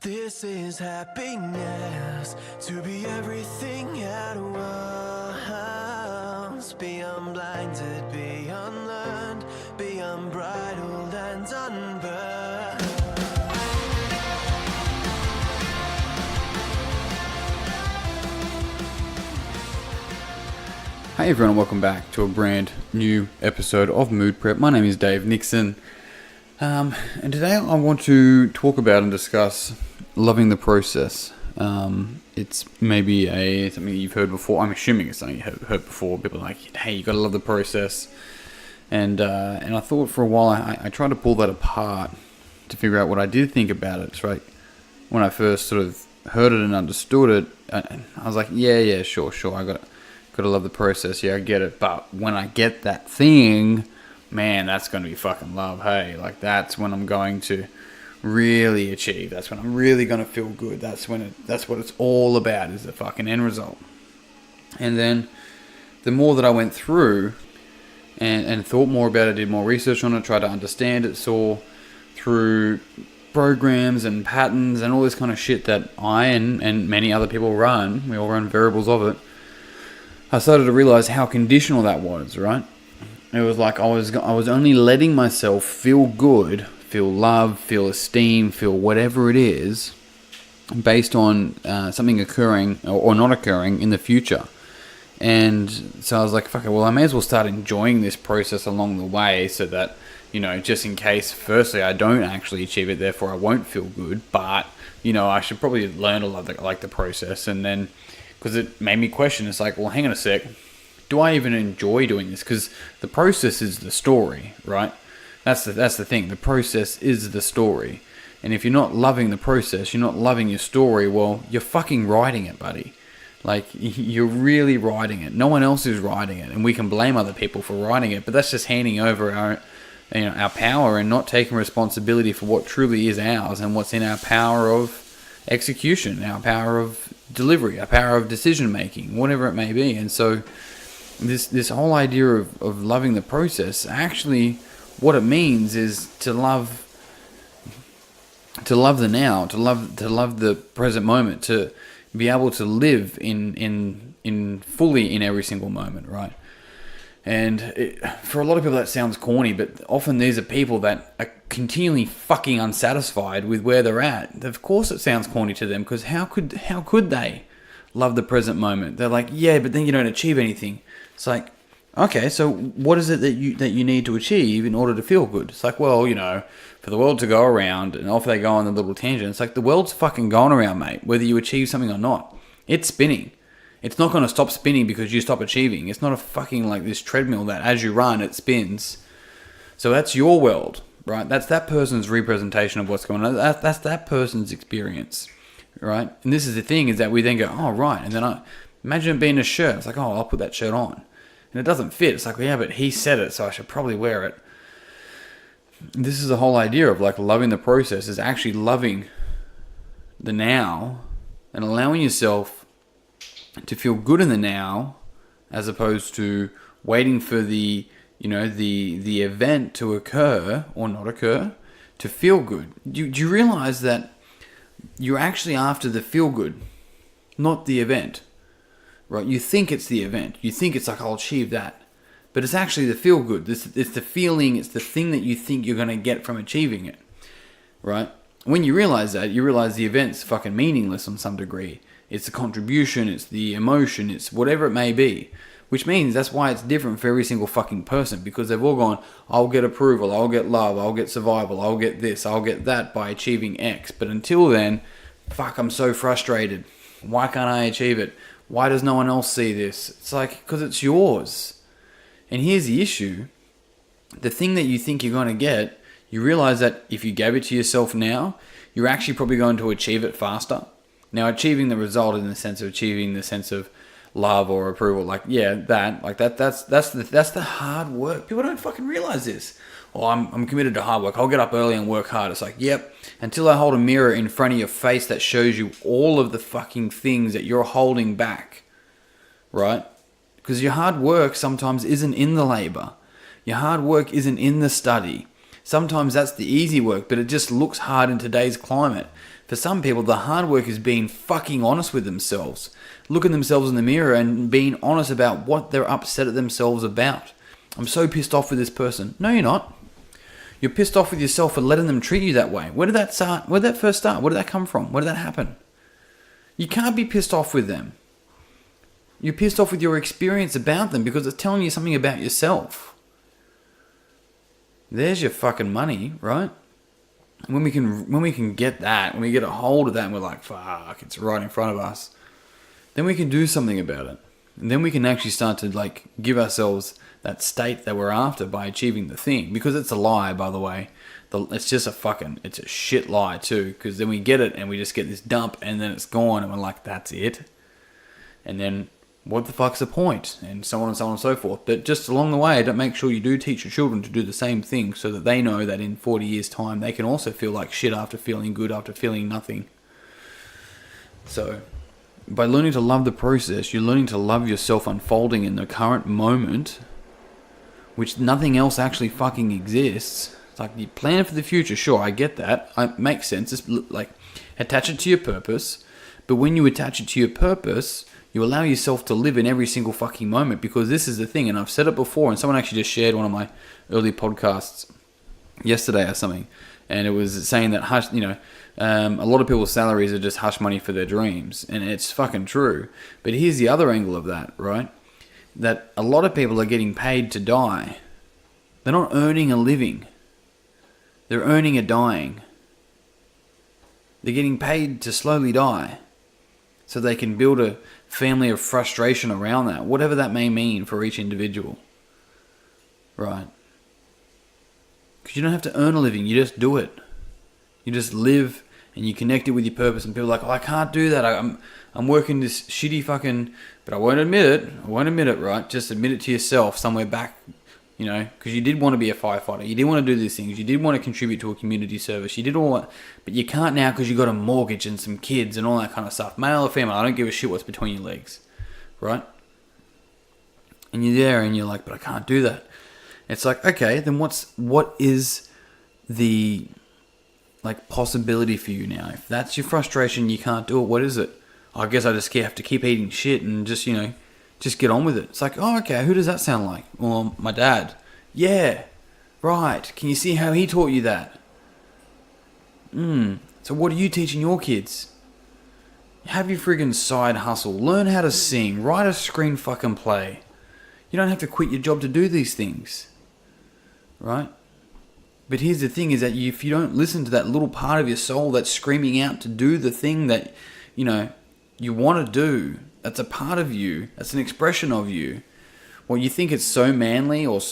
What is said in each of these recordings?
This is happiness, to be everything at once. Be unblinded, be unlearned, be unbridled and unburned. Hey everyone, welcome back to a brand new episode of Mood Prep. My name is Dave Nixon, and today I want to talk about and discuss loving the process. It's maybe something you've heard before. I'm assuming it's something you've heard before. People are like, hey, you gotta love the process. And I thought for a while, I tried to pull that apart to figure out what I did think about it. It's right when I first sort of heard it and understood it, I was like, yeah, sure, I gotta love the process. Yeah, I get it. But when I get that thing, man, that's gonna be fucking love. Hey, like that's when I'm going to really achieve. That's when I'm really gonna feel good. That's what it's all about, is the fucking end result. And then the more that I went through and thought more about it, did more research on it, tried to understand it, saw through programs and patterns and all this kind of shit that I and many other people run. We all run variables of it. I started to realize how conditional that was, right? It was like I was only letting myself feel good, feel love, feel esteem, feel whatever it is, based on something occurring or not occurring in the future. And so I was like, fuck it, well, I may as well start enjoying this process along the way so that, just in case, firstly, I don't actually achieve it, therefore I won't feel good, but, I should probably learn to love the process. And then, because it made me question, it's like, well, hang on a sec, do I even enjoy doing this? Because the process is the story, right? That's the thing. The process is the story. And if you're not loving the process, you're not loving your story, well, you're fucking writing it, buddy. Like, you're really writing it. No one else is writing it. And we can blame other people for writing it, but that's just handing over our power and not taking responsibility for what truly is ours and what's in our power of execution, our power of delivery, our power of decision making, whatever it may be. And so this whole idea of loving the process, actually what it means is to love the now, to love the present moment, to be able to live in fully in every single moment, right? And for a lot of people that sounds corny, but often these are people that are continually fucking unsatisfied with where they're at. Of course it sounds corny to them, because how could they love the present moment? They're like, yeah, but then you don't achieve anything. It's like, okay, so what is it that you need to achieve in order to feel good? It's like, well, for the world to go around, and off they go on the little tangent. It's like, the world's fucking going around, mate, whether you achieve something or not. It's spinning. It's not going to stop spinning because you stop achieving. It's not a fucking like this treadmill that as you run, it spins. So that's your world, right? That's that person's representation of what's going on. That's that person's experience, right? And this is the thing, is that we then go, oh, right. And then imagine it being a shirt. It's like, oh, I'll put that shirt on. And it doesn't fit. It's like, well, yeah, but he said it, so I should probably wear it. This is the whole idea of like loving the process, is actually loving the now and allowing yourself to feel good in the now, as opposed to waiting for the event to occur or not occur to feel good. Do you realize that you're actually after the feel good, not the event, right? You think it's the event. You think it's like, I'll achieve that. But it's actually the feel good. It's the feeling, it's the thing that you think you're going to get from achieving it, right? When you realize that, you realize the event's fucking meaningless on some degree. It's the contribution, it's the emotion, it's whatever it may be. Which means that's why it's different for every single fucking person, because they've all gone, I'll get approval, I'll get love, I'll get survival, I'll get this, I'll get that by achieving X. But until then, fuck, I'm so frustrated. Why can't I achieve it? Why does no one else see this? It's like, because it's yours. And here's the issue. The thing that you think you're going to get, you realize that if you gave it to yourself now, you're actually probably going to achieve it faster. Now, achieving the result in the sense of achieving the sense of love or approval, like, yeah, that's the hard work. People don't fucking realize this. Oh, I'm committed to hard work. I'll get up early and work hard. It's like, yep, until I hold a mirror in front of your face that shows you all of the fucking things that you're holding back, right? Because your hard work sometimes isn't in the labor. Your hard work isn't in the study. Sometimes that's the easy work, but it just looks hard in today's climate. For some people, the hard work is being fucking honest with themselves. Looking themselves in the mirror and being honest about what they're upset at themselves about. I'm so pissed off with this person. No, you're not. You're pissed off with yourself for letting them treat you that way. Where did that start? Where did that first start? Where did that come from? Where did that happen? You can't be pissed off with them. You're pissed off with your experience about them because it's telling you something about yourself. There's your fucking money, right? When we can get that, when we get a hold of that and we're like, fuck, it's right in front of us, then we can do something about it. And then we can actually start to like give ourselves that state that we're after by achieving the thing. Because it's a lie, by the way. It's just it's a shit lie too. Because then we get it and we just get this dump and then it's gone and we're like, that's it. And then what the fuck's the point? And so on and so on and so forth. But just along the way, don't make sure you do teach your children to do the same thing so that they know that in 40 years' time, they can also feel like shit after feeling good, after feeling nothing. So, by learning to love the process, you're learning to love yourself unfolding in the current moment, which nothing else actually fucking exists. It's like you plan for the future, sure, I get that. It makes sense. It's like attach it to your purpose. But when you attach it to your purpose, you allow yourself to live in every single fucking moment, because this is the thing, and I've said it before, and someone actually just shared one of my early podcasts yesterday or something, and it was saying that a lot of people's salaries are just hush money for their dreams, and it's fucking true. But here's the other angle of that, right? That a lot of people are getting paid to die. They're not earning a living. They're earning a dying. They're getting paid to slowly die so they can build a family of frustration around that, whatever that may mean for each individual. Right? Because you don't have to earn a living, you just do it. You just live and you connect it with your purpose, and people are like, oh, I can't do that. I'm working this shitty fucking... But I won't admit it, right? Just admit it to yourself somewhere back, because you did want to be a firefighter. You did want to do these things. You did want to contribute to a community service. You did all that. But you can't now because you got a mortgage and some kids and all that kind of stuff. Male or female, I don't give a shit what's between your legs, right? And you're there and you're like, but I can't do that. It's like, okay, then what is the possibility for you now? If that's your frustration, you can't do it, what is it? I guess I just have to keep eating shit and just get on with it. It's like, oh, okay, who does that sound like? Well, my dad. Yeah, right. Can you see how he taught you that? So what are you teaching your kids? Have your friggin' side hustle. Learn how to sing. Write a screen fucking play. You don't have to quit your job to do these things. Right? But here's the thing is that if you don't listen to that little part of your soul that's screaming out to do the thing that, you want to do, that's a part of you, that's an expression of you. Well, you think it's so manly or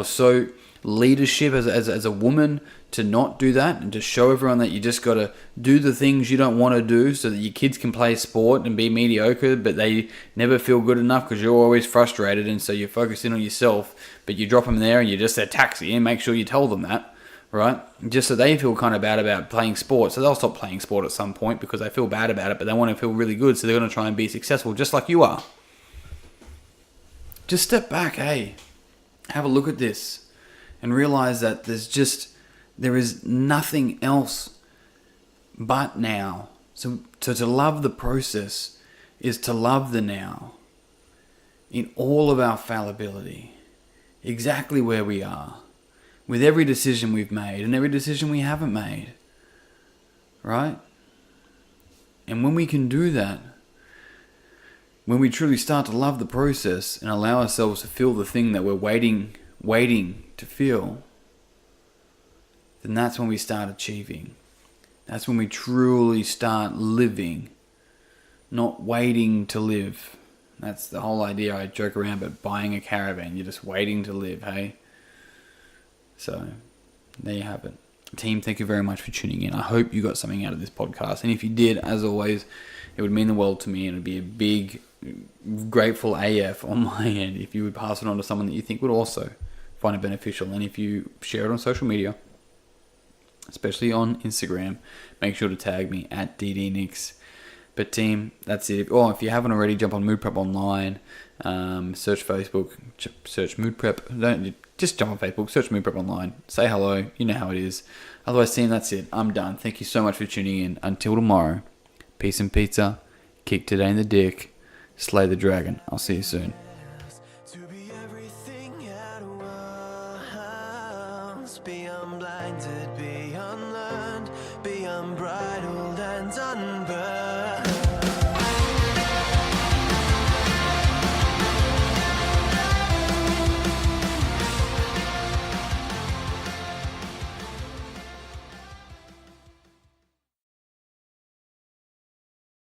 so leadership as a woman to not do that and to show everyone that you just got to do the things you don't want to do so that your kids can play sport and be mediocre, but they never feel good enough because you're always frustrated, and so you're focusing on yourself, but you drop them there and you're just their taxi, and make sure you tell them that. Right? Just so they feel kind of bad about playing sport. So they'll stop playing sport at some point because they feel bad about it, but they want to feel really good. So they're going to try and be successful just like you are. Just step back, hey. Have a look at this and realize that there is nothing else but now. So to love the process is to love the now in all of our fallibility, exactly where we are. With every decision we've made and every decision we haven't made. Right? And when we can do that, when we truly start to love the process and allow ourselves to feel the thing that we're waiting to feel, then that's when we start achieving. That's when we truly start living, not waiting to live. That's the whole idea. I joke around about buying a caravan. You're just waiting to live, hey? So, there you have it. Team, thank you very much for tuning in. I hope you got something out of this podcast. And if you did, as always, it would mean the world to me, and it would be a big, grateful AF on my end if you would pass it on to someone that you think would also find it beneficial. And if you share it on social media, especially on Instagram, make sure to tag me at DDNix. But team, that's it. If you haven't already, jump on Mood Prep Online. Search Facebook, search Mood Prep. Don't just jump on Facebook, search Mood Prep Online. Say hello. You know how it is. Otherwise, team, that's it. I'm done. Thank you so much for tuning in. Until tomorrow, peace and pizza. Kick today in the dick. Slay the dragon. I'll see you soon. to be everything at once. Be unblinded, be unlearned, be unbridled and unburned.